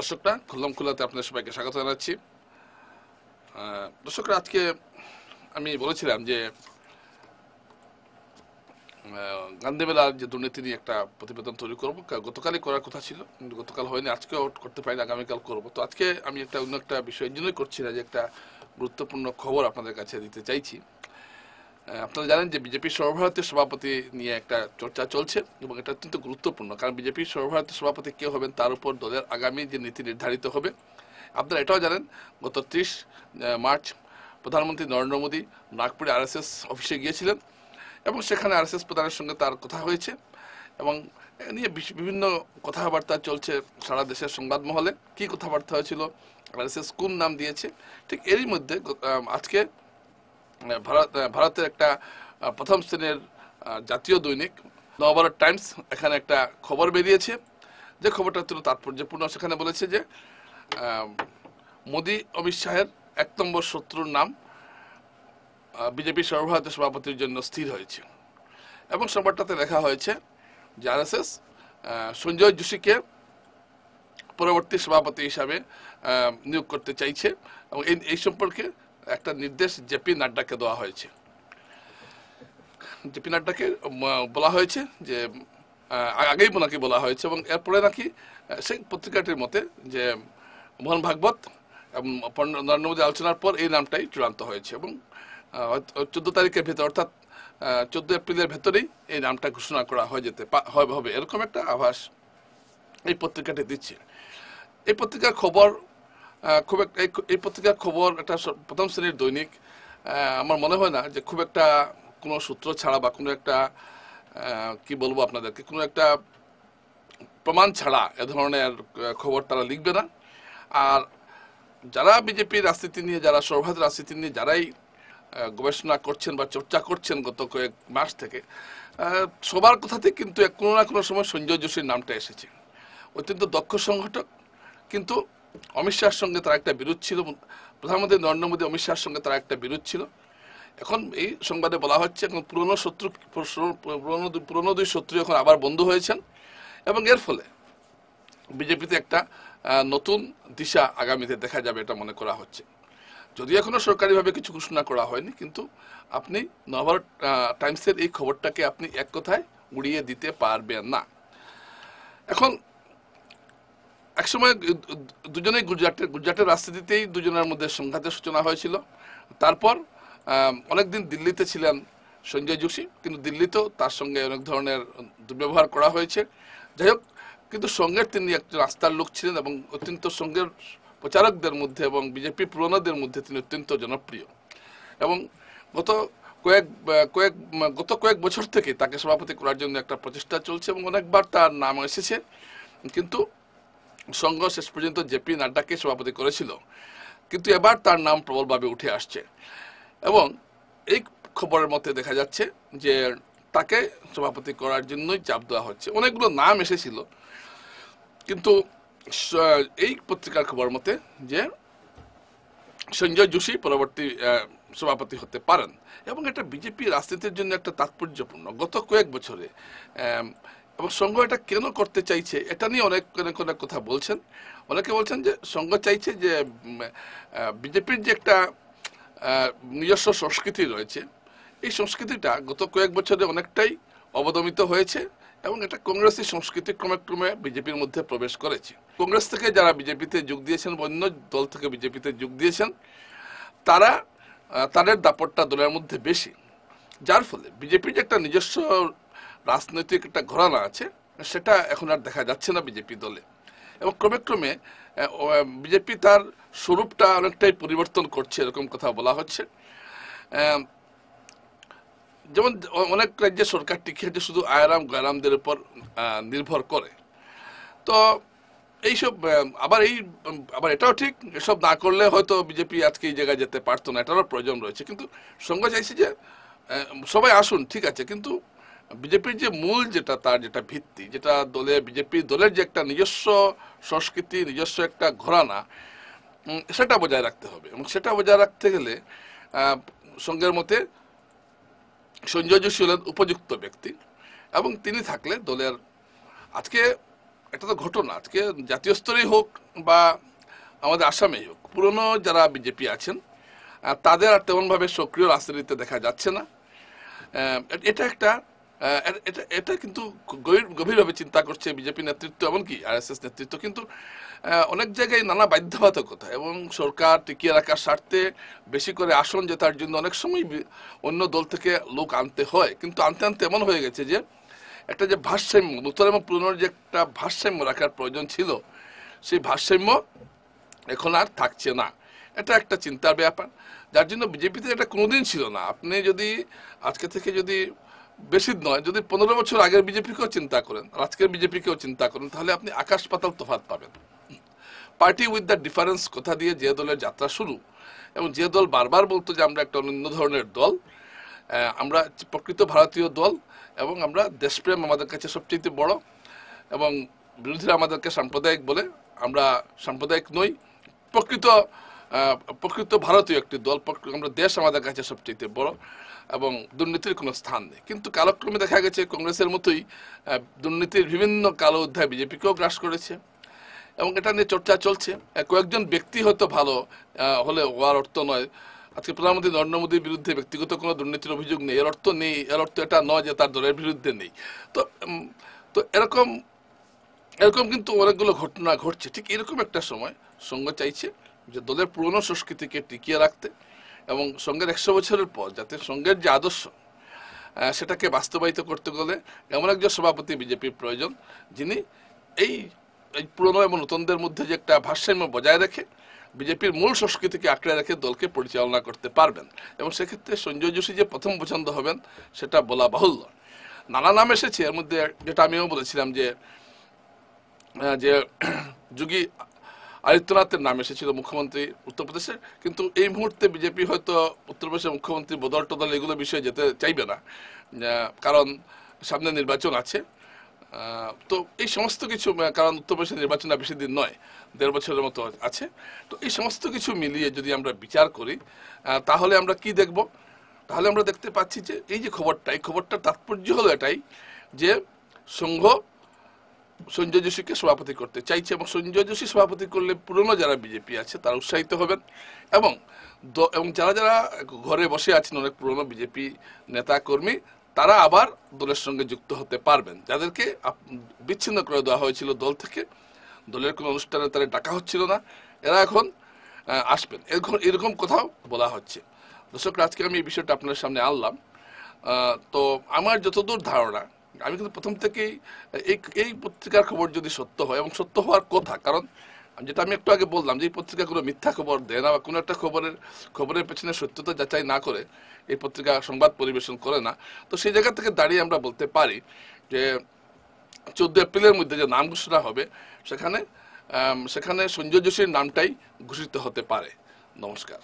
দর্শকরা খুললাম খুলাতে আপনাদের সবাইকে স্বাগত জানাচ্ছি। দর্শকরা, আজকে আমি বলেছিলাম যে গান্ধীমেলার যে দুর্নীতি নিয়ে একটা প্রতিবেদন তৈরি করবো। গতকালই করার কথা ছিল, কিন্তু গতকাল হয়নি, আজকেও করতে পারিনি, আগামীকাল করবো। তো আজকে আমি অন্য একটা বিষয় জন্যই করছি না, যে একটা গুরুত্বপূর্ণ খবর আপনাদের কাছে দিতে চাইছি। আপনারা জানেন যে বিজেপির সর্বভারতীয় সভাপতি নিয়ে একটা চর্চা চলছে, এবং এটা অত্যন্ত গুরুত্বপূর্ণ, কারণ বিজেপির সর্বভারতীয় সভাপতি কে হবেন তার উপর দলের আগামী যে নীতি নির্ধারিত হবে। আপনারা এটাও জানেন, গত 30 মার্চ প্রধানমন্ত্রী নরেন্দ্র মোদী নাগপুরে আরএসএস অফিসে গিয়েছিলেন, এবং সেখানে আরএসএস প্রধানের সঙ্গে তার কথা হয়েছে, এবং এ নিয়ে বিভিন্ন কথাবার্তা চলছে সারা দেশের সংবাদ মহলে। কি কথাবার্তা হয়েছিল, আরএসএস কোন নাম দিয়েছে, ঠিক এরই মধ্যে আজকে ভারতের একটা প্রথম শ্রেণীর জাতীয় দৈনিক নবভারত টাইমস এখানে একটা খবর বেরিয়েছে, যে খবরটা অত্যন্ত তাৎপর্যপূর্ণ। সেখানে বলেছে যে মোদী অমিত শাহের 1 নম্বর শত্রুর নাম বিজেপির সর্বভারতীয় সভাপতির জন্য স্থির হয়েছে, এবং সংবাদটাতে লেখা হয়েছে যে আরএসএস সঞ্জয় যোশীকে পরবর্তী সভাপতি হিসাবে নিয়োগ করতে চাইছে, এবং এই সম্পর্কে একটা নির্দেশ জেপি নাড্ডাকে দেওয়া হয়েছে। জেপি নাড্ডাকে বলা হয়েছে যে আগেই নাকি বলা হয়েছে, এবং এরপরে নাকি সেই পত্রিকাটির মতে যে মোহন ভাগবত এবং নরেন্দ্র মোদী আলোচনার পর এই নামটাই চূড়ান্ত হয়েছে, এবং 14 তারিখের ভেতর, অর্থাৎ 14 এপ্রিলের ভেতরেই এই নামটা ঘোষণা করা হবে, এরকম একটা আভাস এই পত্রিকাটি দিচ্ছে। এই পত্রিকার খবর এই পত্রিকার খবর একটা প্রথম শ্রেণীর দৈনিক। আমার মনে হয় না যে খুব একটা কোনো সূত্র ছাড়া বা কোনো একটা কি বলবো আপনাদেরকে, কোনো একটা প্রমাণ ছাড়া এ ধরনের খবর তারা লিখবে না। আর যারা বিজেপির রাজনীতি নিয়ে, যারা সর্বভারতীয় রাজনীতি নিয়ে যারাই গবেষণা করছেন বা চর্চা করছেন গত কয়েক মাস থেকে, সবার কথাতে কিন্তু কোনো না কোনো সময় সঞ্জয় যোশীর নামটা এসেছে। অত্যন্ত দক্ষ সংগঠক, কিন্তু অমিত শাহের সঙ্গে তার একটা বিরোধ ছিল, প্রধানমন্ত্রী নরেন্দ্র মোদী অমিত শাহের সঙ্গে তার একটা বিরোধ ছিল। এখন এই সংবাদে বলা হচ্ছে এখন পুরনো দুই শত্রু এখন আবার বন্ধু হয়েছেন, এবং এর ফলে বিজেপিতে একটা নতুন দিশা আগামীতে দেখা যাবে, এটা মনে করা হচ্ছে। যদিও এখনো সরকারিভাবে কিছু ঘোষণা করা হয়নি, কিন্তু আপনি নবভারত টাইমসের এই খবরটাকে আপনি এক কথায় উড়িয়ে দিতে পারবেন না। এখন একসময় দুজনেই গুজরাটের রাজনীতিতেই দুজনের মধ্যে সংঘাতের সূচনা হয়েছিল। তারপর অনেকদিন দিল্লিতে ছিলেন সঞ্জয় যোশী, কিন্তু দিল্লিতেও তার সঙ্গে অনেক ধরনের দুর্ব্যবহার করা হয়েছে। যাই হোক, কিন্তু সঙ্গের তিনি একজন আস্থার লোক ছিলেন, এবং অত্যন্ত সঙ্গের প্রচারকদের মধ্যে এবং বিজেপি পুরনোদের মধ্যে তিনি অত্যন্ত জনপ্রিয়, এবং গত কয়েক বছর থেকে তাকে সভাপতি করার জন্য একটা প্রচেষ্টা চলছে, এবং অনেকবার তার নাম এসেছে, কিন্তু সংঘ শেষ পর্যন্ত জেপি নাড্ডাকে সভাপতি করেছিল, কিন্তু এবার তার নাম প্রবলভাবে উঠে আসছে, এবং এই খবরের মধ্যে দেখা যাচ্ছে যে তাকে সভাপতি করার জন্যই চাপ দেওয়া হচ্ছে। অনেকগুলো নাম এসেছিল, কিন্তু এই পত্রিকার খবর মতে যে সঞ্জয় যোশী পরবর্তী সভাপতি হতে পারেন, এবং এটা বিজেপি রাজনীতির জন্য একটা তাৎপর্যপূর্ণ। গত কয়েক বছরে এবং সংঘ এটা কেন করতে চাইছে, এটা নিয়ে অনেক কথা বলছেন। অনেকে বলছেন যে সংঘ চাইছে যে বিজেপির যে একটা নিজস্ব সংস্কৃতি রয়েছে, এই সংস্কৃতিটা গত কয়েক বছরে অনেকটাই অবদমিত হয়েছে, এবং এটা কংগ্রেসি সংস্কৃতি ক্রমে ক্রমে বিজেপির মধ্যে প্রবেশ করেছে। কংগ্রেস থেকে যারা বিজেপিতে যোগ দিয়েছেন বা অন্য দল থেকে বিজেপিতে যোগ দিয়েছেন, তাদের দাপটটা দলের মধ্যে বেশি, যার ফলে বিজেপির যে একটা নিজস্ব রাজনৈতিক একটা ঘরানা আছে, সেটা এখন আর দেখা যাচ্ছে না বিজেপি দলে, এবং ক্রমে ক্রমে বিজেপি তার স্বরূপটা অনেকটাই পরিবর্তন করছে, এরকম কথা বলা হচ্ছে। যেমন অনেক রাজ্যে সরকার টিকে আছে শুধু আয়ারাম গয়ারামদের উপর নির্ভর করে। তো এইসব আবার এটাও ঠিক, এসব না করলে হয়তো বিজেপি আজকে এই জায়গায় যেতে পারতো না, এটারও প্রয়োজন রয়েছে। কিন্তু সংঘ চাইছে যে সবাই আসুন, ঠিক আছে, কিন্তু বিজেপির যে মূল তার যেটা ভিত্তি, যেটা বিজেপি দলের যে একটা নিজস্ব সংস্কৃতি, নিজস্ব একটা ঘরানা, সেটা বজায় রাখতে হবে, এবং সেটা বজায় রাখতে গেলে সংঘের মতে সঞ্জয় যোশী হলেন উপযুক্ত ব্যক্তি, এবং তিনি থাকলে দলের আজকে এটা তো ঘটনা, আজকে জাতীয় স্তরেই হোক বা আমাদের আসামেই হোক, পুরনো যারা বিজেপি আছেন তাদের আর তেমনভাবে সক্রিয় রাজনীতিতে দেখা যাচ্ছে না। এটা একটা এটা এটা কিন্তু গভীরভাবে চিন্তা করছে বিজেপি নেতৃত্ব, এমনকি আরএসএস নেতৃত্ব। কিন্তু অনেক জায়গায় নানা বাধ্যবাধকতা এবং সরকার টিকিয়ে রাখার স্বার্থে বেশি করে আসন জেতার জন্য অনেক সময় অন্য দল থেকে লোক আনতে হয়। কিন্তু আনতে আনতে এমন হয়ে গেছে যে একটা যে ভারসাম্য, নতুন এবং পুরনোর যে একটা ভারসাম্য রাখার প্রয়োজন ছিল, সেই ভারসাম্য এখন আর থাকছে না। এটা একটা চিন্তার ব্যাপার, যার জন্য বিজেপিতে এটা কোনোদিন ছিল না। আপনি যদি আজকে থেকে যদি বেশি নয়, যদি 15 বছর আগের বিজেপিকেও চিন্তা করেন আর আজকের বিজেপিকেও চিন্তা করেন, তাহলে আপনি আকাশ পাতাল তফাৎ পাবেন। পার্টি উইথ দ্য ডিফারেন্স কথা দিয়ে যে দলের যাত্রা শুরু, এবং যে দল বারবার বলতো যে আমরা একটা অন্য ধরনের দল, আমরা প্রকৃত ভারতীয় দল, এবং আমরা দেশপ্রেম আমাদের কাছে সবচেয়ে বড়, এবং বিরোধীরা আমাদেরকে সাম্প্রদায়িক বলে, আমরা সাম্প্রদায়িক নই, প্রকৃত প্রকৃত ভারতীয় একটি দল, আমরা দেশ আমাদের কাছে সবচেয়ে বড়, এবং দুর্নীতির কোনো স্থান নেই। কিন্তু কালক্রমে দেখা গেছে কংগ্রেসের মতোই দুর্নীতির বিভিন্ন কালো অধ্যায় বিজেপিকেও গ্রাস করেছে, এবং এটা নিয়ে চর্চা চলছে। কয়েকজন ব্যক্তি হয়তো ভালো হলে হওয়ার অর্থ নয়, আজকে প্রধানমন্ত্রী নরেন্দ্র মোদীর বিরুদ্ধে ব্যক্তিগত কোনো দুর্নীতির অভিযোগ নেই, এর অর্থ নেই, এর অর্থ এটা নয় যে তার দলের বিরুদ্ধে নেই। তো তো এরকম এরকম কিন্তু অনেকগুলো ঘটনা ঘটছে। ঠিক এরকম একটা সময় সঙ্গ চাইছে যে দলের পুরনো সংস্কৃতিকে টিকিয়ে রাখতে, এবং সঙ্গের 100 বছরের পর যাতে সঙ্গের যে আদর্শ সেটাকে বাস্তবায়িত করতে গেলে এমন একজন সভাপতি বিজেপির প্রয়োজন, যিনি এই এই পুরনো এবং নতুনদের মধ্যে যে একটা ভারসাম্য বজায় রেখে বিজেপির মূল সংস্কৃতিকে আঁকড়ে রেখে দলকে পরিচালনা করতে পারবেন। এবং সেক্ষেত্রে সঞ্জয় যোশী যে প্রথম পছন্দ হবেন সেটা বলা বাহুল্য। নানা নাম এসেছে, এর মধ্যে যেটা আমিও বলেছিলাম যে যে যোগী আদিত্যনাথের নাম এসেছিল মুখ্যমন্ত্রী উত্তরপ্রদেশের, কিন্তু এই মুহূর্তে বিজেপি হয়তো উত্তরপ্রদেশের মুখ্যমন্ত্রী বদল টদল এগুলো বিষয়ে যেতে চাইবে না, কারণ সামনে নির্বাচন আছে। তো এই সমস্ত কিছু, কারণ উত্তরপ্রদেশের নির্বাচন বেশি দিন নয়, 1.5 বছরের মতো আছে। তো এই সমস্ত কিছু মিলিয়ে যদি আমরা বিচার করি, তাহলে আমরা কি দেখব? তাহলে আমরা দেখতে পাচ্ছি যে এই যে খবরটা, এই খবরটার তাৎপর্য হলো এটাই যে সংঘ সঞ্জয় যোশীকে সভাপতি করতে চাইছে, এবং সঞ্জয় যোশী সভাপতি করলে পুরনো যারা বিজেপি আছে তারা উৎসাহিত হবেন, এবং যারা যারা ঘরে বসে আছেন অনেক পুরনো বিজেপি নেতা কর্মী, তারা আবার দলের সঙ্গে যুক্ত হতে পারবেন। যাদেরকে বিচ্ছিন্ন করে দেওয়া হয়েছিল দল থেকে, দলের কোনো অনুষ্ঠানে তারা ডাকা হচ্ছিল না, এরা এখন আসবেন, এরকম কোথাও বলা হচ্ছে। দর্শক, আজকে আমি এই বিষয়টা আপনার সামনে আনলাম। তো আমার যতদূর ধারণা, আমি কিন্তু প্রথম থেকেই এই পত্রিকার খবর যদি সত্য হয়, এবং সত্য হওয়ার কথা, কারণ যেটা আমি একটু আগে বললাম যে এই পত্রিকা কোনো মিথ্যা খবর দেয় না, বা কোনো একটা খবরের পেছনে সত্যতা যাচাই না করে এই পত্রিকা সংবাদ পরিবেশন করে না। তো সেই জায়গা থেকে দাঁড়িয়ে আমরা বলতে পারি যে 14 এপ্রিলের মধ্যে যে নাম ঘোষণা হবে, সেখানে সঞ্জয় যোশীর নামটাই ঘোষিত হতে পারে। নমস্কার।